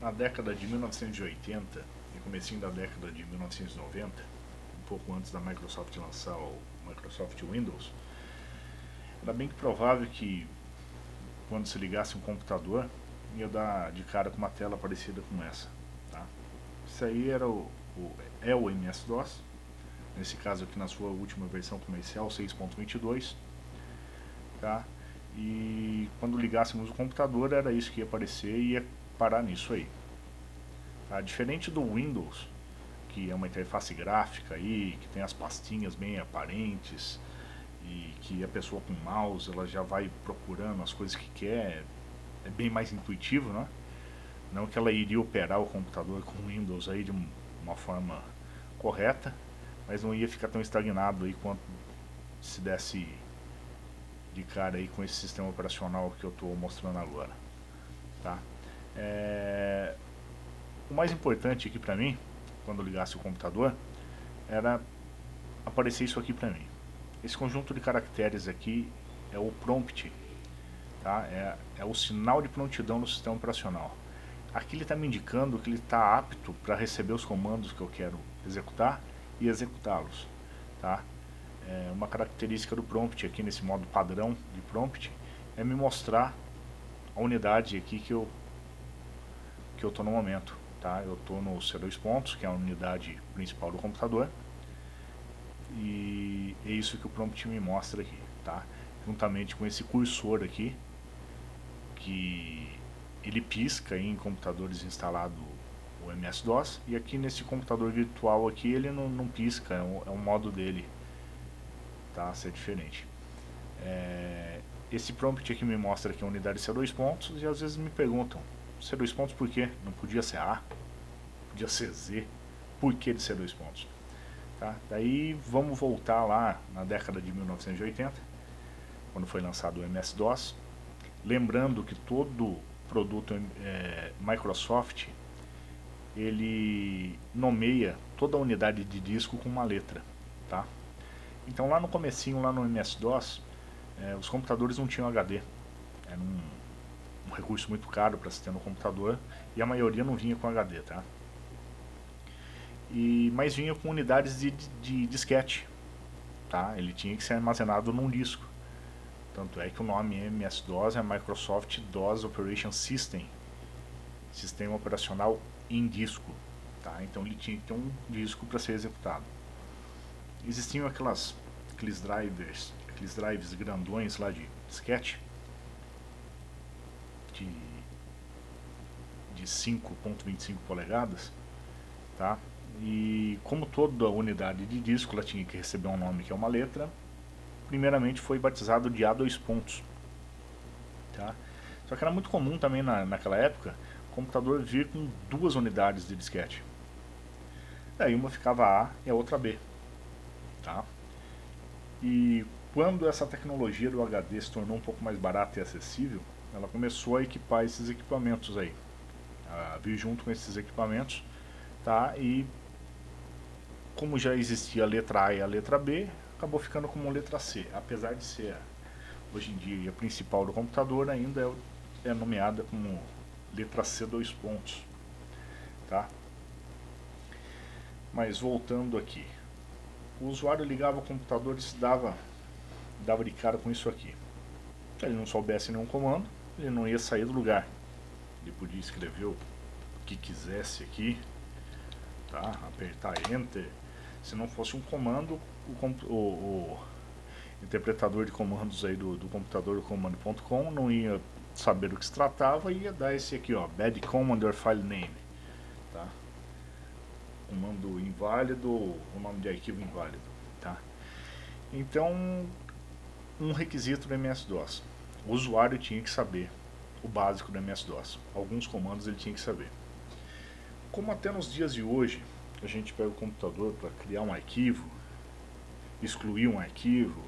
Na década de 1980 e comecinho da década de 1990, um pouco antes da Microsoft lançar o Microsoft Windows, era bem que provável que quando se ligasse um computador ia dar de cara com uma tela parecida com essa. Tá? Isso aí era o MS-DOS, nesse caso aqui na sua última versão comercial 6.22, tá? E quando ligássemos o computador era isso que ia aparecer e ia parar nisso aí. Tá? Diferente do Windows, que é uma interface gráfica aí, que tem as pastinhas bem aparentes e que a pessoa com mouse ela já vai procurando as coisas que quer, é bem mais intuitivo, né? Não que ela iria operar o computador com Windows aí de uma forma correta, mas não ia ficar tão estagnado aí quanto se desse de cara aí com esse sistema operacional que eu estou mostrando agora, tá? O mais importante aqui para mim, quando eu ligasse o computador, era aparecer isso aqui para mim. Esse conjunto de caracteres aqui é o prompt, tá? É o sinal de prontidão do sistema operacional. Aqui ele está me indicando que ele está apto para receber os comandos que eu quero executar e executá-los, tá? Uma característica do prompt aqui nesse modo padrão de prompt é me mostrar a unidade aqui que eu estou no momento, tá? Eu estou no C2 pontos, que é a unidade principal do computador, e é isso que o prompt me mostra aqui, tá? Juntamente com esse cursor aqui, que ele pisca em computadores instalado o MS-DOS, e aqui nesse computador virtual aqui ele não pisca, é um modo dele, tá? Ser diferente. Esse prompt aqui me mostra que a unidade C2 pontos, e às vezes me perguntam, C2 pontos por quê? Não podia ser A, podia ser Z, por que de C2 pontos? Tá? Daí vamos voltar lá na década de 1980, quando foi lançado o MS-DOS, lembrando que todo produto Microsoft ele nomeia toda a unidade de disco com uma letra, tá? Então lá no comecinho, lá no MS-DOS, os computadores não tinham HD, era um recurso muito caro para se ter no computador e a maioria não vinha com HD, tá? Mas vinha com unidades de disquete, tá? Ele tinha que ser armazenado num disco. Tanto é que o nome MS-DOS é Microsoft DOS Operation System, sistema operacional em disco, tá? Então ele tinha que ter um disco para ser executado. Existiam aqueles drives grandões lá de disquete de 5.25 polegadas, tá? E como toda unidade de disco ela tinha que receber um nome que é uma letra, primeiramente foi batizado de A2 pontos, tá? Só que era muito comum também naquela época o computador vir com duas unidades de disquete. Daí uma ficava A e a outra B, tá? E quando essa tecnologia do HD se tornou um pouco mais barata e acessível, ela começou a equipar esses equipamentos aí, a vir junto com esses equipamentos, tá? E como já existia a letra A e a letra B, acabou ficando como letra C, apesar de ser hoje em dia a principal do computador, ainda é nomeada como letra C dois pontos, tá? Mas voltando aqui, o usuário ligava o computador e se dava de cara com isso aqui. Se ele não soubesse nenhum comando, ele não ia sair do lugar. Ele podia escrever o que quisesse aqui, tá? Apertar Enter. Se não fosse um comando, o interpretador de comandos aí do computador, o command.com, não ia saber do que se tratava e ia dar esse aqui, ó, bad command or file name, tá? Comando inválido, o nome de arquivo inválido, tá? Então, um requisito do MS-DOS, o usuário tinha que saber o básico do MS-DOS, alguns comandos ele tinha que saber. Como até nos dias de hoje a gente pega o computador para criar um arquivo, excluir um arquivo,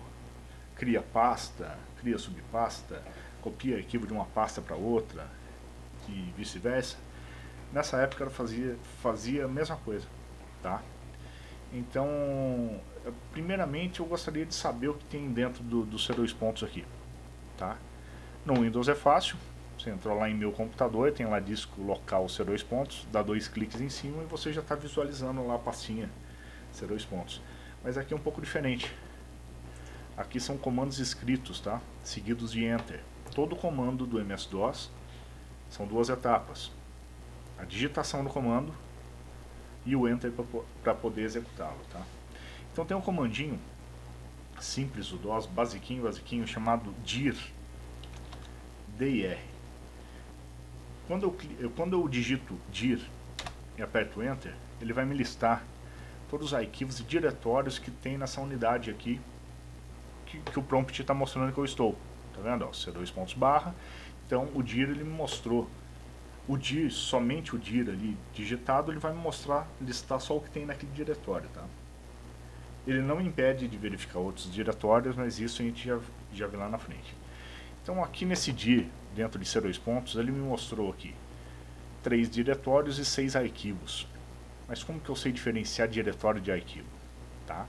cria pasta, cria subpasta, copia arquivo de uma pasta para outra e vice-versa, nessa época ela fazia a mesma coisa, tá? Então, primeiramente eu gostaria de saber o que tem dentro do C2 pontos aqui, tá? No Windows é fácil, Você entrou lá em meu computador, tem lá disco local C2 dá 2 cliques em cima e você já está visualizando lá a pastinha C2. Mas aqui é um pouco diferente. Aqui são comandos escritos, tá? Seguidos de Enter. Todo comando do MS-DOS são duas etapas: a digitação do comando e o Enter para poder executá-lo, tá? Então tem um comandinho simples do DOS, basiquinho, chamado dir. Quando eu digito dir e aperto Enter, ele vai me listar todos os arquivos e diretórios que tem nessa unidade aqui que o prompt está mostrando que eu estou. Tá vendo? Ó, C2 Então o dir ele me mostrou. O dir, somente o dir ali digitado, ele vai me mostrar, listar só o que tem naquele diretório, tá? Ele não impede de verificar outros diretórios, mas isso a gente já viu lá na frente. Então aqui nesse dir, dentro de C2, ele me mostrou aqui 3 diretórios e 6 arquivos. Mas como que eu sei diferenciar diretório de arquivo? Tá?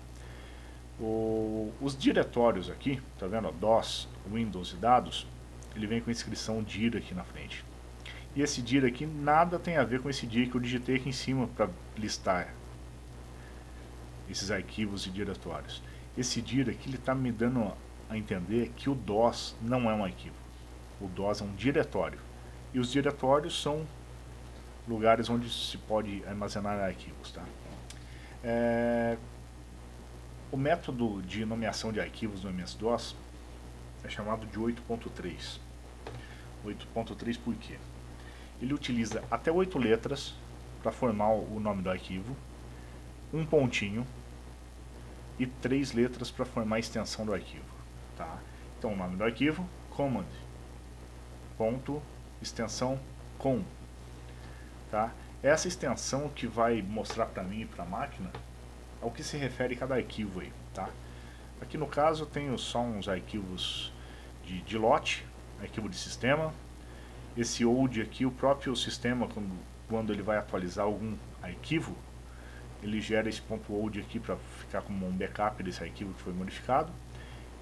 Os diretórios aqui, tá vendo? DOS, Windows e dados, ele vem com a inscrição dir aqui na frente. E esse dir aqui nada tem a ver com esse dir que eu digitei aqui em cima para listar esses arquivos e diretórios. Esse dir aqui ele está me dando a entender que o DOS não é um arquivo. O DOS é um diretório. E os diretórios são lugares onde se pode armazenar arquivos, tá? O método de nomeação de arquivos no MS-DOS é chamado de 8.3. 8.3 por quê? Ele utiliza até 8 letras para formar o nome do arquivo, um pontinho e 3 letras para formar a extensão do arquivo. Tá? Então o nome do arquivo, command, ponto, extensão, com. Tá? Essa extensão que vai mostrar para mim e para a máquina ao que se refere cada arquivo aí. Tá? Aqui no caso eu tenho só uns arquivos de lote, arquivo de sistema. Esse old aqui, o próprio sistema, quando ele vai atualizar algum arquivo, ele gera esse ponto .old aqui para ficar como um backup desse arquivo que foi modificado.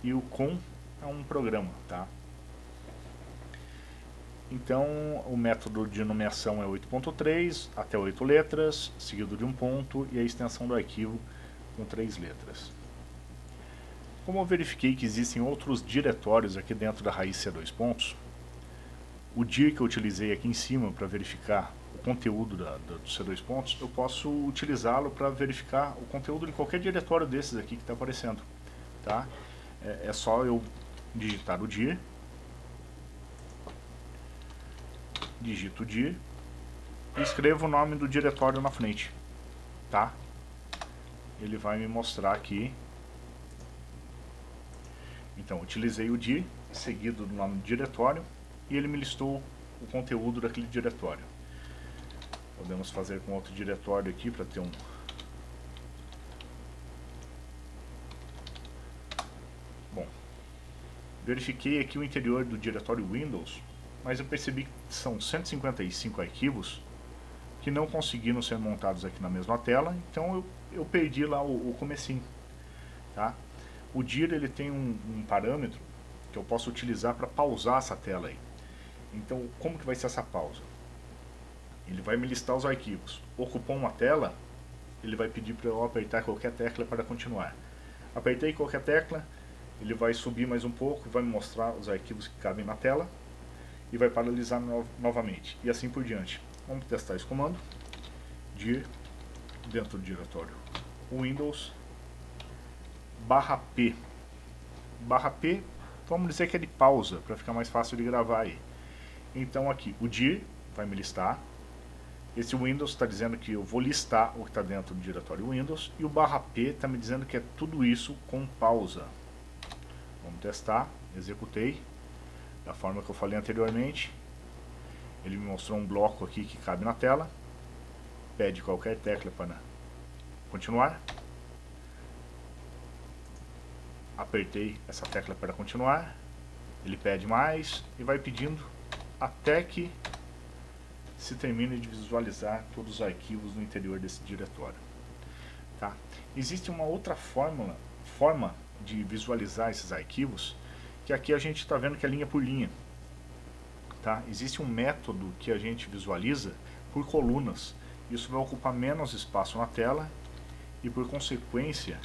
E o com é um programa, tá? Então o método de nomeação é 8.3, até 8 letras, seguido de um ponto, e a extensão do arquivo com 3 letras. Como eu verifiquei que existem outros diretórios aqui dentro da raiz C2, o dir que eu utilizei aqui em cima para verificar o conteúdo do C2, eu posso utilizá-lo para verificar o conteúdo de qualquer diretório desses aqui que está aparecendo. Tá? É só eu digitar o dir, digito o dir e escrevo o nome do diretório na frente. Tá? Ele vai me mostrar aqui. Então, utilizei o dir, seguido do nome do diretório, e ele me listou o conteúdo daquele diretório. Podemos fazer com outro diretório aqui para ter um... Bom, verifiquei aqui o interior do diretório Windows, mas eu percebi que são 155 arquivos que não conseguiram ser montados aqui na mesma tela, então eu perdi lá o comecinho. Tá? O dir ele tem um parâmetro que eu posso utilizar para pausar essa tela aí. Então, como que vai ser essa pausa? Ele vai me listar os arquivos. Ocupou uma tela, ele vai pedir para eu apertar qualquer tecla para continuar. Apertei qualquer tecla, ele vai subir mais um pouco e vai me mostrar os arquivos que cabem na tela e vai paralisar novamente, e assim por diante. Vamos testar esse comando. Dir, dentro do diretório Windows, /p. /p, vamos dizer que é de pausa, para ficar mais fácil de gravar aí. Então aqui, o dir vai me listar. Esse Windows está dizendo que eu vou listar o que está dentro do diretório Windows. E o /p está me dizendo que é tudo isso com pausa. Vamos testar. Executei. Da forma que eu falei anteriormente. Ele me mostrou um bloco aqui que cabe na tela. Pede qualquer tecla para continuar. Apertei essa tecla para continuar. Ele pede mais e vai pedindo até que se termine de visualizar todos os arquivos no interior desse diretório. Tá? Existe uma outra forma de visualizar esses arquivos, que aqui a gente está vendo que é linha por linha. tá? Existe um método que a gente visualiza por colunas. Isso vai ocupar menos espaço na tela e, por consequência,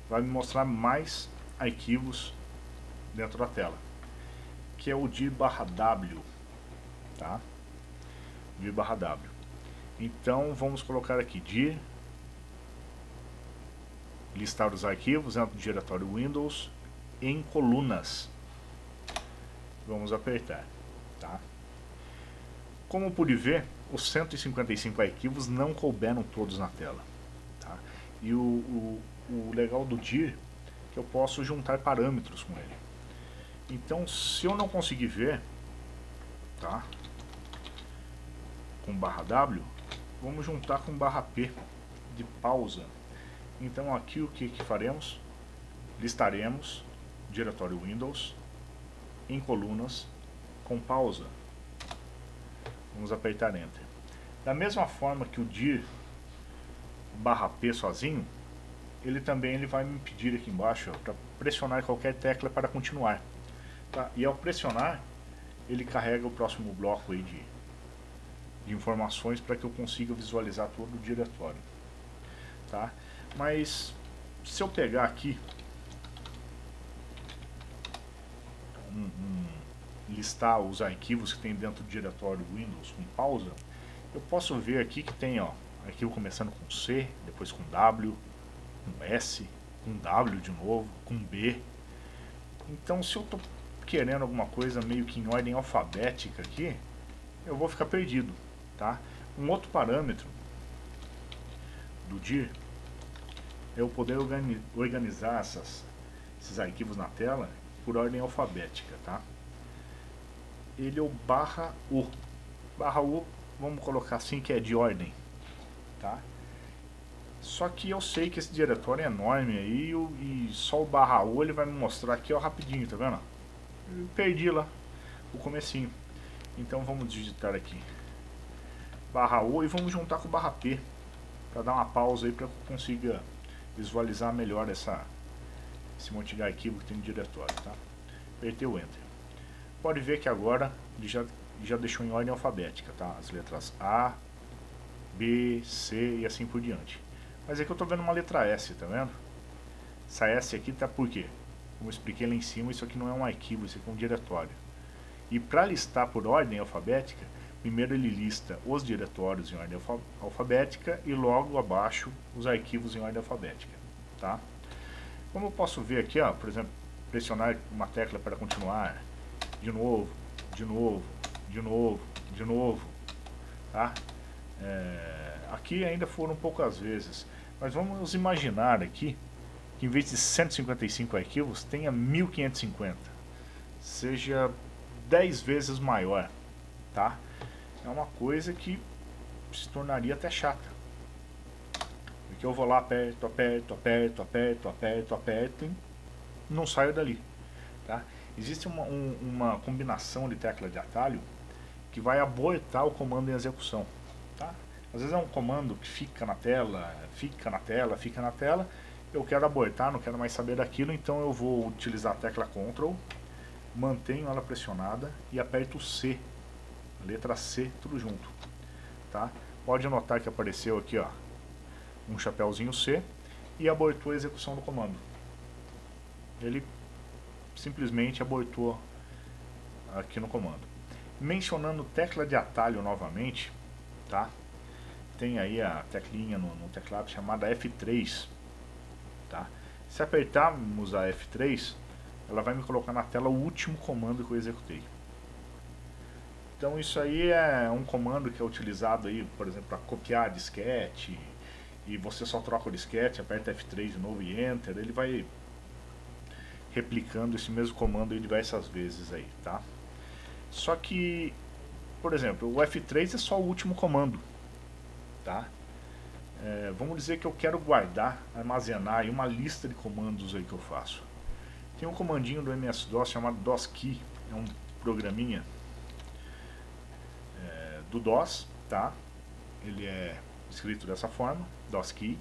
vai me mostrar mais arquivos dentro da tela, que é o dir/w, tá? dir/w. Então vamos colocar aqui dir, listar os arquivos dentro do diretório Windows em colunas. Vamos apertar, tá? Como pude ver, os 155 arquivos não couberam todos na tela, tá? E o legal do dir é que eu posso juntar parâmetros com ele. Então, se eu não conseguir ver, tá, com /w, vamos juntar com /p de pausa. Então aqui o que faremos? Listaremos diretório Windows em colunas com pausa. Vamos apertar Enter. Da mesma forma que o dir/p sozinho, ele também vai me pedir aqui embaixo para pressionar qualquer tecla para continuar. Tá? E ao pressionar, ele carrega o próximo bloco aí de informações para que eu consiga visualizar todo o diretório. Tá? Mas se eu pegar aqui listar os arquivos que tem dentro do diretório Windows com pausa, eu posso ver aqui que tem, ó, arquivo começando com C, depois com W, com S, com W de novo, com B. Então, se eu estou querendo alguma coisa meio que em ordem alfabética aqui, eu vou ficar perdido, tá? Um outro parâmetro do dir é eu poder organizar esses arquivos na tela por ordem alfabética, tá? Ele é o /u. /u, vamos colocar assim, que é de ordem, tá? Só que eu sei que esse diretório é enorme aí e só o /u ele vai me mostrar aqui, ó, rapidinho, tá vendo? Eu perdi lá o comecinho. Então vamos digitar aqui /u e vamos juntar com o /p para dar uma pausa aí para que eu consiga visualizar melhor esse monte de arquivo que tem no diretório, tá? Apertei o Enter. Pode ver que agora ele já deixou em ordem alfabética, tá? As letras A, B, C e assim por diante. Mas aqui eu estou vendo uma letra S, tá vendo? Essa S aqui tá por quê? Como eu expliquei lá em cima, isso aqui não é um arquivo, isso aqui é um diretório. E para listar por ordem alfabética, primeiro ele lista os diretórios em ordem alfabética e logo abaixo os arquivos em ordem alfabética, tá? Como eu posso ver aqui, ó, por exemplo, pressionar uma tecla para continuar, de novo, de novo, de novo, de novo, tá? Aqui ainda foram poucas vezes, mas vamos imaginar aqui que em vez de 155 arquivos tenha 1550, seja 10 vezes maior, tá? É uma coisa que se tornaria até chata, porque eu vou lá, aperto, aperto, aperto, aperto, aperto, aperto e não saio dali, tá? Existe uma combinação de tecla de atalho que vai abortar o comando em execução, tá? Às vezes é um comando que fica na tela, fica na tela, fica na tela, eu quero abortar, não quero mais saber daquilo, então eu vou utilizar a tecla Ctrl, mantenho ela pressionada e aperto o C, a letra C, tudo junto, tá? Pode notar que apareceu aqui, ó, um chapéuzinho C e abortou a execução do comando. Ele simplesmente abortou aqui no comando. Mencionando tecla de atalho novamente, tá? Tem aí a teclinha no teclado chamada F3, tá? Se apertarmos a F3, ela vai me colocar na tela o último comando que eu executei. Então isso aí é um comando que é utilizado aí, por exemplo, para copiar disquete, e você só troca o disquete, aperta F3 de novo e Enter, ele vai replicando esse mesmo comando aí diversas vezes aí, tá? Só que, por exemplo, o F3 é só o último comando, tá? Vamos dizer que eu quero guardar, armazenar aí uma lista de comandos aí que eu faço. Tem um comandinho do MS-DOS chamado DOSKey, é um programinha do DOS, tá? Ele é escrito dessa forma, DOSKey.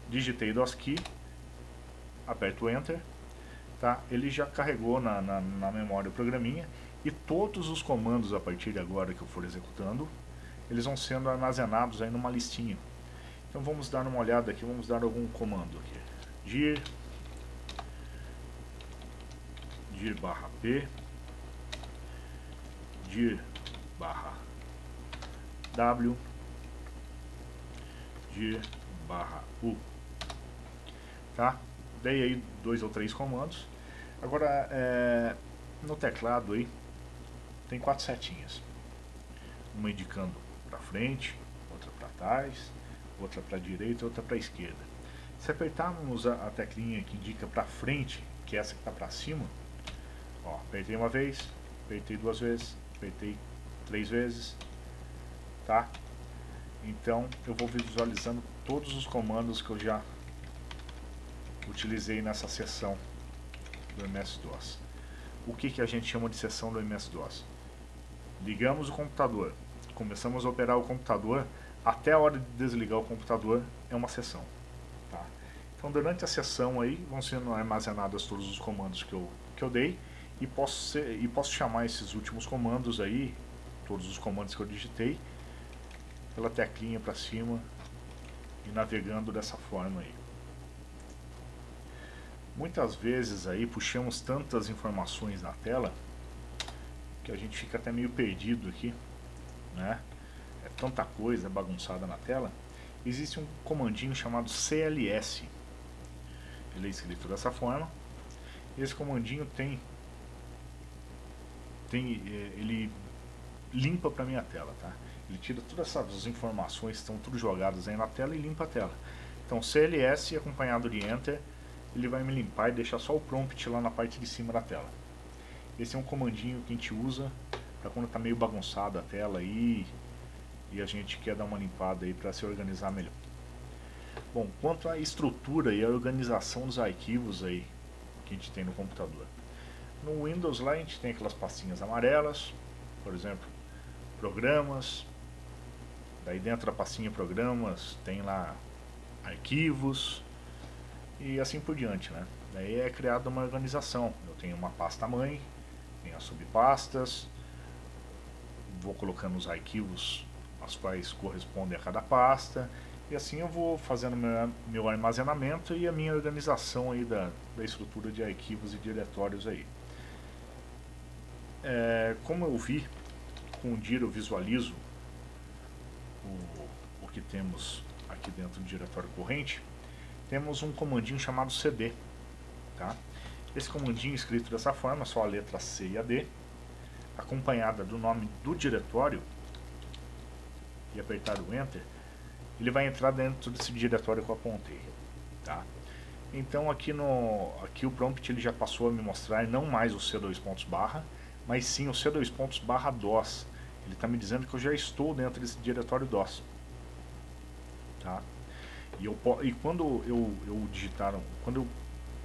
Digitei DOSKey, aperto Enter, tá? Ele já carregou na memória o programinha, e todos os comandos a partir de agora que eu for executando, eles vão sendo armazenados aí numa listinha. Então vamos dar uma olhada aqui, vamos dar algum comando aqui. dir barra p, dir barra w, dir barra u, tá? Dei aí 2 ou 3 comandos. Agora no teclado aí tem 4 setinhas, uma indicando para frente, outra para trás, outra para direita, outra para esquerda. Se apertarmos a teclinha que indica para frente, que é essa que está para cima, ó, apertei uma vez, apertei 2 vezes, apertei 3 vezes, tá? Então eu vou visualizando todos os comandos que eu já utilizei nessa seção do MS-DOS. O que a gente chama de seção do MS-DOS? Ligamos o computador, começamos a operar o computador, até a hora de desligar o computador é uma seção, tá? Então durante a sessão aí vão sendo armazenados todos os comandos que eu dei, e posso chamar esses últimos comandos aí, todos os comandos que eu digitei, pela teclinha para cima e navegando dessa forma aí. Muitas vezes aí puxamos tantas informações na tela que a gente fica até meio perdido aqui, né? É tanta coisa bagunçada na tela. Existe um comandinho chamado CLS. Ele é escrito dessa forma. Esse comandinho ele limpa para minha tela, tá? Ele tira todas essas informações que estão tudo jogadas aí na tela e limpa a tela. Então CLS acompanhado de Enter, ele vai me limpar e deixar só o prompt lá na parte de cima da tela. Esse é um comandinho que a gente usa para quando está meio bagunçada a tela aí e a gente quer dar uma limpada aí para se organizar melhor. Bom, quanto à estrutura e a organização dos arquivos aí que a gente tem no computador. No Windows lá a gente tem aquelas pastinhas amarelas, por exemplo, programas, daí dentro da pastinha programas tem lá arquivos e assim por diante, né? Daí é criada uma organização. Eu tenho uma pasta mãe, tenho as subpastas, vou colocando os arquivos aos quais correspondem a cada pasta, e assim eu vou fazendo meu armazenamento e a minha organização aí da estrutura de arquivos e diretórios aí. Como eu vi, com o dir eu visualizo o que temos aqui dentro do diretório corrente. Temos um comandinho chamado cd, tá? Esse comandinho escrito dessa forma, só a letra C e a D, acompanhada do nome do diretório, e apertar o Enter, ele vai entrar dentro desse diretório que eu apontei, tá? Então aqui o prompt ele já passou a me mostrar não mais o C2 mas sim o C2 DOS. Ele está me dizendo que eu já estou dentro desse diretório DOS, tá? E quando eu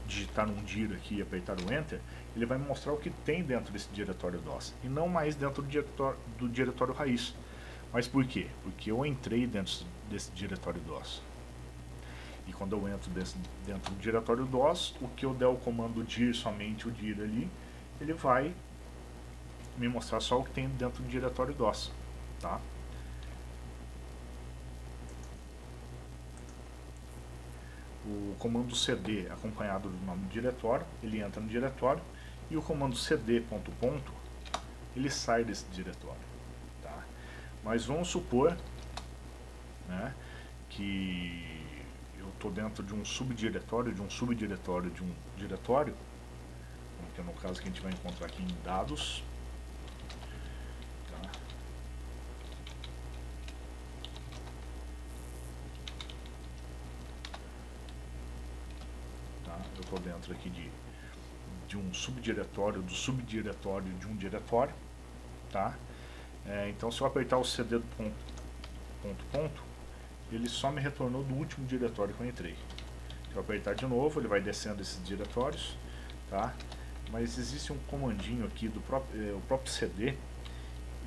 digitar um dir aqui e apertar o Enter, ele vai me mostrar o que tem dentro desse diretório DOS, e não mais dentro do diretório raiz. Mas por quê? Porque eu entrei dentro desse diretório DOS. E quando eu entro dentro do diretório DOS, o que eu der o comando dir, somente o dir ali, ele vai me mostrar só o que tem dentro do diretório DOS, tá? O comando cd acompanhado do nome do diretório, ele entra no diretório, e o comando cd ponto ele sai desse diretório, tá? Mas vamos supor, né, que eu estou dentro de um subdiretório, de um subdiretório, de um diretório, que é no caso que a gente vai encontrar aqui em dados, tá? Eu estou dentro aqui de um subdiretório, do subdiretório de um diretório, tá? Então se eu apertar o cd ponto, ele só me retornou do último diretório que eu entrei. Se eu apertar de novo, ele vai descendo esses diretórios, tá? Mas existe um comandinho aqui do o próprio cd,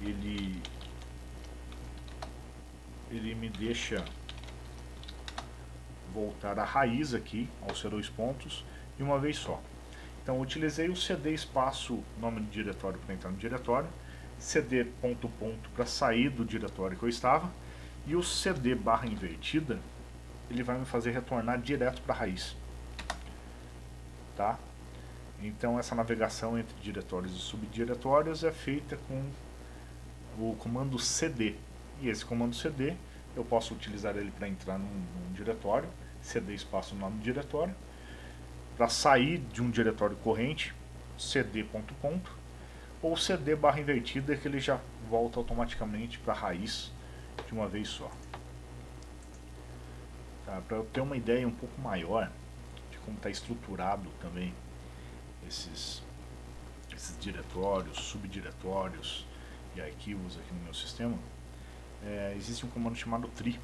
ele me deixa voltar à raiz aqui, aos C2 pontos, de uma vez só. Então eu utilizei o cd espaço nome do diretório para entrar no diretório, cd ponto ponto para sair do diretório que eu estava, e o cd barra invertida ele vai me fazer retornar direto para a raiz, tá? Então essa navegação entre diretórios e subdiretórios é feita com o comando cd, e esse comando cd eu posso utilizar ele para entrar num diretório, cd espaço no nome do diretório, para sair de um diretório corrente, cd ponto ponto, ou cd barra invertida, que ele já volta automaticamente para a raiz de uma vez só. Tá? Para eu ter uma ideia um pouco maior de como está estruturado também esses diretórios, subdiretórios e arquivos aqui no meu sistema, existe um comando chamado tri.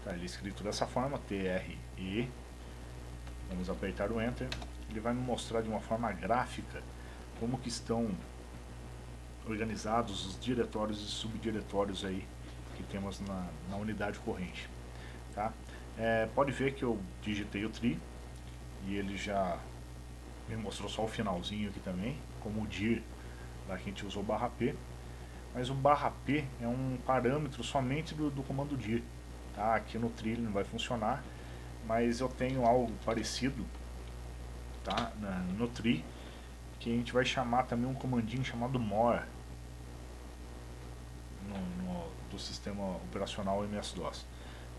Tá, ele é escrito dessa forma, TRE. Vamos apertar o Enter. Ele vai me mostrar de uma forma gráfica como que estão organizados os diretórios e subdiretórios aí que temos na unidade corrente. Tá? Pode ver que eu digitei o tri e ele já me mostrou só o finalzinho aqui também, como o dir, lá que a gente usou barra P. Mas o barra P é um parâmetro somente do comando dir. Tá? Aqui no tri ele não vai funcionar, mas eu tenho algo parecido, tá? No tri, que a gente vai chamar também um comandinho chamado more do sistema operacional MS-DOS.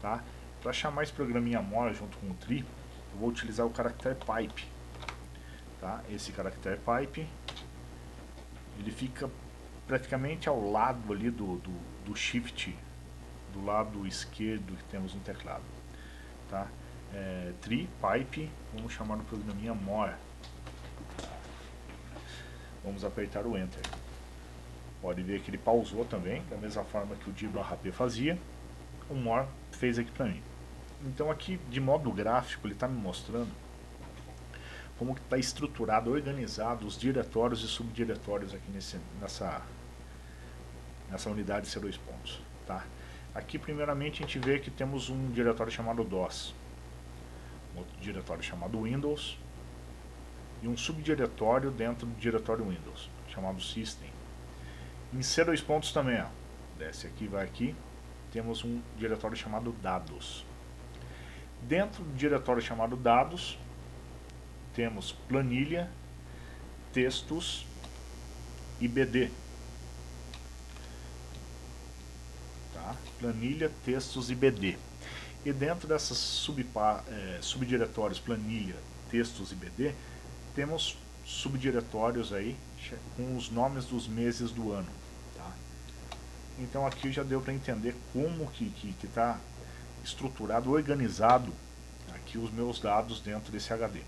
Tá? Para chamar esse programinha more junto com o tri, eu vou utilizar o caractere pipe. Tá? Esse caractere pipe ele fica praticamente ao lado ali do shift, do lado esquerdo que temos no teclado. Tá? Tri, pipe, vamos chamar no programinha more. Vamos apertar o Enter. Pode ver que ele pausou também, da mesma forma que o dir/p fazia, o more fez aqui para mim. Então aqui, de modo gráfico, ele está me mostrando como está estruturado, organizado os diretórios e subdiretórios aqui nessa unidade C2 pontos. Tá? Aqui, primeiramente, a gente vê que temos um diretório chamado DOS, outro diretório chamado Windows e um subdiretório dentro do diretório Windows, chamado System. Em C2 pontos também, ó, desce aqui, vai aqui, temos um diretório chamado Dados. Dentro do diretório chamado Dados, temos planilha, textos e BD. Tá? Planilha, textos e BD. E dentro dessas subdiretórios planilha, textos e BD, temos subdiretórios aí com os nomes dos meses do ano. Tá? Então aqui já deu para entender como que está estruturado, organizado aqui os meus dados dentro desse HD.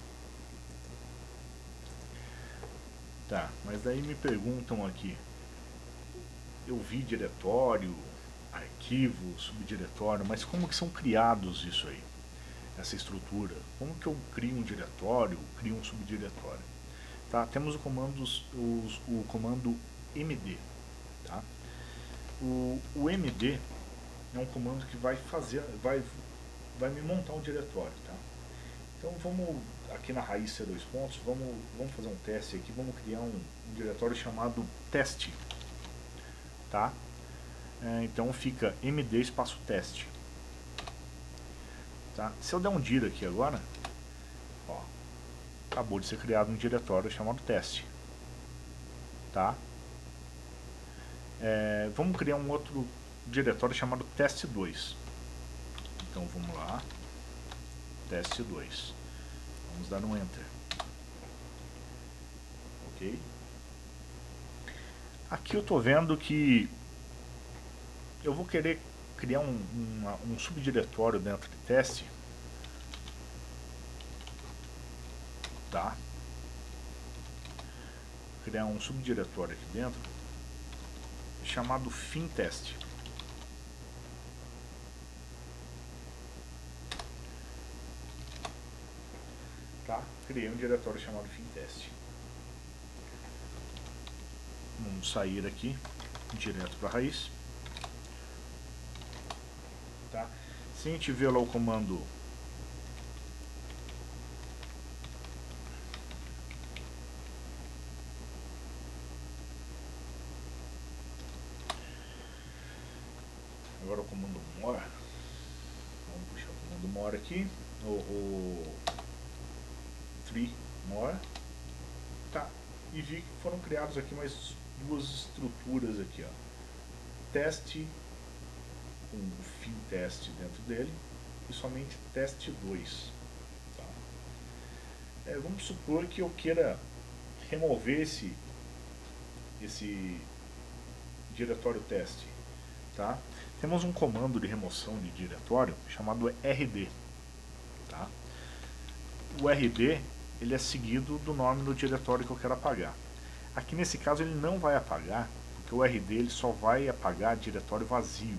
Tá, mas daí me perguntam aqui, eu vi diretório, arquivo, subdiretório, mas como que são criados isso aí, essa estrutura? Como que eu crio um diretório, crio um subdiretório? Tá, temos o comando md. Tá? O md é um comando que vai me montar um diretório. Tá? Então vamos, aqui na raiz C2 pontos, vamos fazer um teste aqui, vamos criar um diretório chamado teste. Tá? Então fica md espaço teste. Tá? Se eu der um dir aqui agora, ó, acabou de ser criado um diretório chamado teste. Tá? Vamos criar um outro diretório chamado teste2. Então vamos lá, teste2. Vamos dar um Enter. Ok? Aqui eu estou vendo que eu vou querer criar um subdiretório dentro de teste. Tá? Criar um subdiretório aqui dentro chamado FimTest. Tá? Criei um diretório chamado FimTest. Vamos sair aqui direto para a raiz. Tá? Se a gente vê lá o comando agora o comando more. Vamos puxar o comando more aqui. O tree more. Tá. E vi que foram criados aqui mais duas estruturas aqui, ó. Teste com o fim teste dentro dele e somente teste 2. Tá? Vamos supor que eu queira remover esse diretório teste. Tá? Temos um comando de remoção de diretório chamado rd. Tá? O rd ele é seguido do nome do diretório que eu quero apagar. Aqui nesse caso ele não vai apagar, porque o rd ele só vai apagar diretório vazio,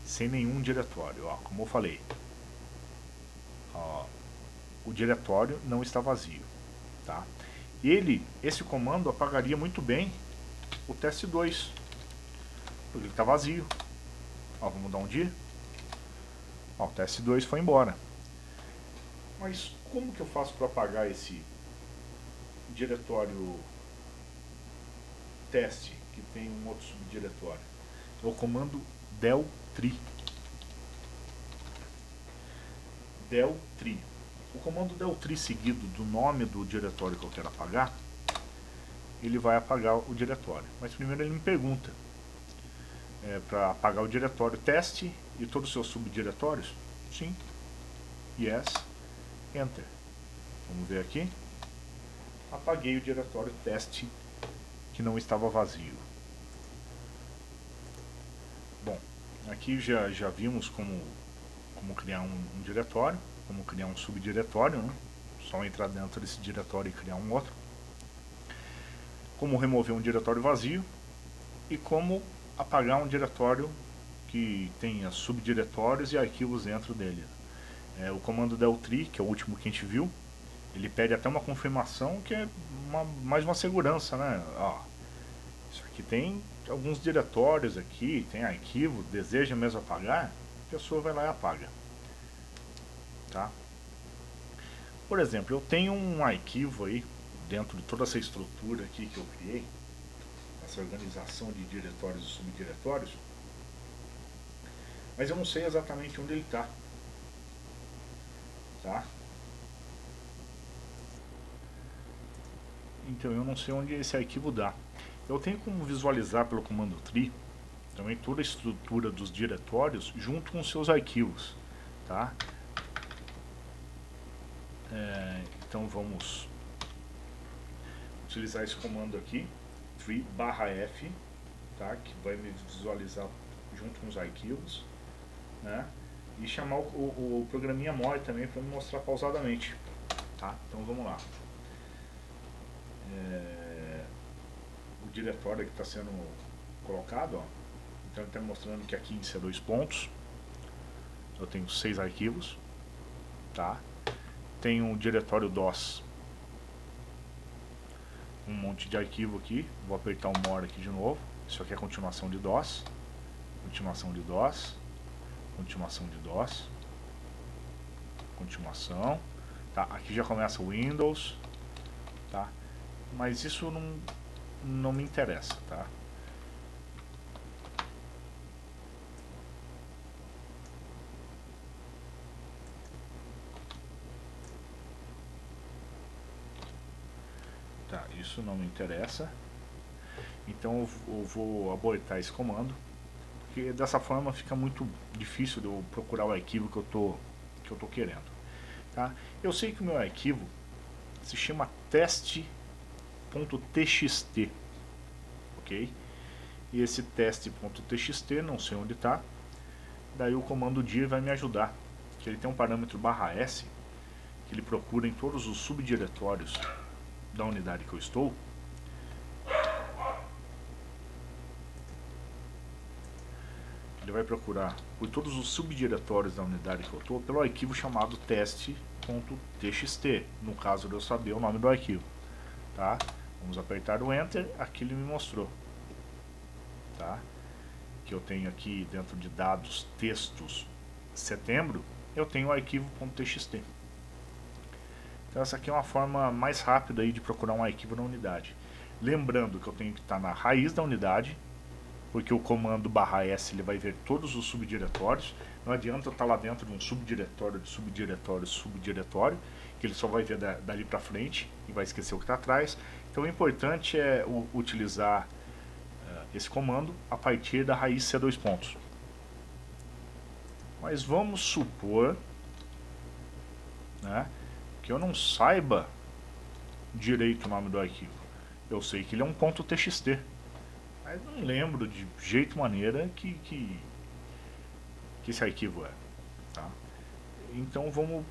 sem nenhum diretório. Ó, como eu falei, ó, o diretório não está vazio. Tá? Esse comando apagaria muito bem o teste 2, porque ele está vazio. Ó, vamos dar um dia. Ó, o teste 2 foi embora. Mas como que eu faço para apagar esse diretório teste que tem um outro subdiretório? É o comando del tree. Del tree. O comando del tree seguido do nome do diretório que eu quero apagar, ele vai apagar o diretório. Mas primeiro ele me pergunta para apagar o diretório teste e todos os seus subdiretórios? Sim. Yes. Enter. Vamos ver aqui. Apaguei o diretório teste que não estava vazio. Bom, aqui já vimos como criar um diretório, como criar um subdiretório, né? Só entrar dentro desse diretório e criar um outro. Como remover um diretório vazio e como apagar um diretório que tenha subdiretórios e arquivos dentro dele. O comando del tree, que é o último que a gente viu, ele pede até uma confirmação, que é mais uma segurança, né? Ó, isso aqui tem alguns diretórios aqui, tem arquivo, deseja mesmo apagar, a pessoa vai lá e apaga. Tá? Por exemplo, eu tenho um arquivo aí, dentro de toda essa estrutura aqui que eu criei, essa organização de diretórios e subdiretórios, mas eu não sei exatamente onde ele está. Tá? Então eu não sei onde esse arquivo dá. Eu tenho como visualizar pelo comando tree também toda a estrutura dos diretórios junto com seus arquivos. Tá? Então vamos utilizar esse comando aqui, tree/f, tá? Que vai me visualizar junto com os arquivos, né? E chamar o programinha more também para me mostrar pausadamente. Tá? Então vamos lá. O diretório que está sendo colocado, ó, então ele está mostrando que aqui em C2 pontos eu tenho 6 arquivos. Tá? Tenho um diretório DOS, um monte de arquivo aqui. Vou apertar o more aqui de novo. Isso aqui é a continuação de DOS, continuação de DOS, continuação de DOS, continuação. Tá? Aqui já começa o Windows, tá? Mas isso não me interessa, tá? Tá, isso não me interessa. Então eu vou abortar esse comando, porque dessa forma fica muito difícil de eu procurar o arquivo que eu tô querendo. Tá? Eu sei que o meu arquivo se chama teste.txt, ok? E esse teste.txt não sei onde está. Daí o comando dir vai me ajudar, que ele tem um parâmetro /s que ele procura em todos os subdiretórios da unidade que eu estou. Ele vai procurar por todos os subdiretórios da unidade que eu estou pelo arquivo chamado teste.txt, no caso de eu saber o nome do arquivo. Tá? Vamos apertar o Enter, aqui ele me mostrou. Tá? Que eu tenho aqui dentro de dados textos setembro, eu tenho o arquivo.txt. Então essa aqui é uma forma mais rápida aí de procurar um arquivo na unidade. Lembrando que eu tenho que estar na raiz da unidade, porque o comando /s ele vai ver todos os subdiretórios. Não adianta eu estar lá dentro de um subdiretório, de subdiretório, subdiretório, que ele só vai ver dali para frente e vai esquecer o que está atrás. Então o importante é utilizar esse comando a partir da raiz C2 pontos. Mas vamos supor, né, que eu não saiba direito o nome do arquivo. Eu sei que ele é um ponto .txt, mas não lembro de jeito maneira que esse arquivo é. Tá? Então vamos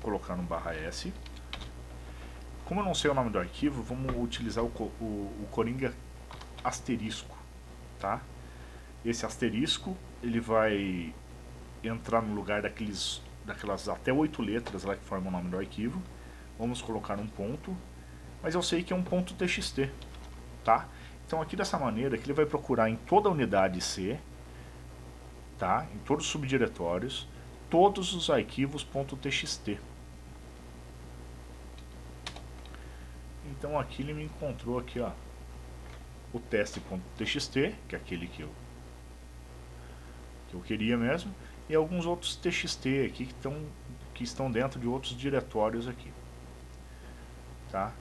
colocar no /s. Como eu não sei o nome do arquivo, vamos utilizar o Coringa asterisco. Tá? Esse asterisco ele vai entrar no lugar daquelas até 8 letras lá que formam o nome do arquivo. Vamos colocar um ponto, mas eu sei que é um ponto .txt, tá? Então aqui dessa maneira que ele vai procurar em toda a unidade C, tá? Em todos os subdiretórios, todos os arquivos .txt. Então aqui ele me encontrou aqui, ó, o teste.txt, que é aquele que eu queria mesmo, e alguns outros txt aqui que estão dentro de outros diretórios aqui, tá?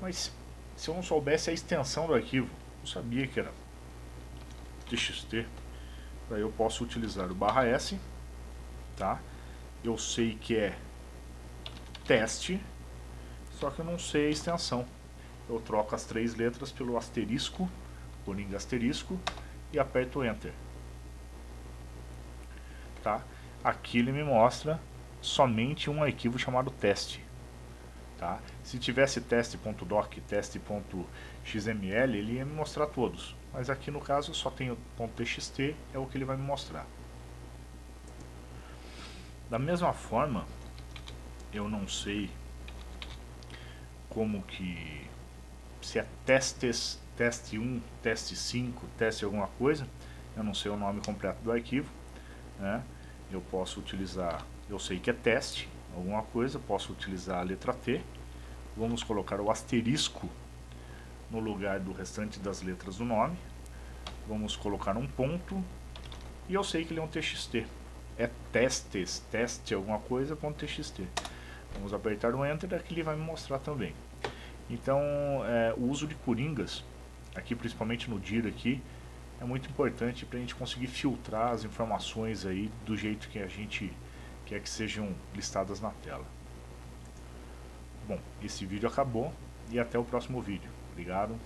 Mas se eu não soubesse a extensão do arquivo, eu sabia que era txt, daí eu posso utilizar o /s, tá? Eu sei que é teste, só que eu não sei a extensão. Eu troco as 3 letras pelo asterisco, Coringa asterisco, e aperto Enter. Tá? Aqui ele me mostra somente um arquivo chamado teste. Tá? Se tivesse teste.doc, teste.xml, ele ia me mostrar todos. Mas aqui no caso só tem o .txt, é o que ele vai me mostrar. Da mesma forma, eu não sei como que, se é testes, teste 1, teste 5, teste alguma coisa, eu não sei o nome completo do arquivo, né? Eu posso utilizar, eu sei que é teste, alguma coisa, posso utilizar a letra T, vamos colocar o asterisco no lugar do restante das letras do nome, vamos colocar um ponto, e eu sei que ele é um txt, é testes, teste alguma coisa, .txt. Vamos apertar o Enter, aqui ele vai me mostrar também. Então, o uso de coringas, aqui principalmente no dir aqui, é muito importante para a gente conseguir filtrar as informações aí do jeito que a gente quer que sejam listadas na tela. Bom, esse vídeo acabou e até o próximo vídeo. Obrigado.